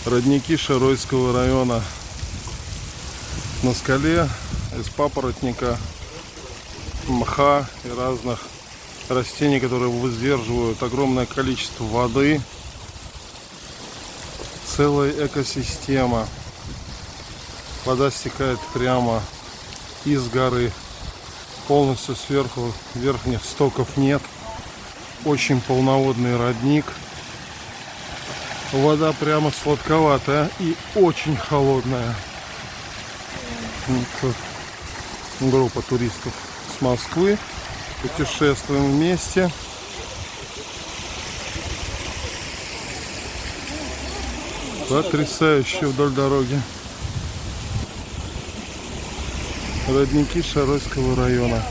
Родники Шаройского района. На скале из папоротника, мха и разных растений, которые выдерживают огромное количество воды. Целая экосистема. Вода стекает прямо из горы. Полностью сверху верхних стоков нет. Очень полноводный родник. Вода прямо сладковатая и очень холодная. Вот группа туристов с Москвы. Путешествуем вместе. Потрясающе вдоль дороги. Родники Шаройского района.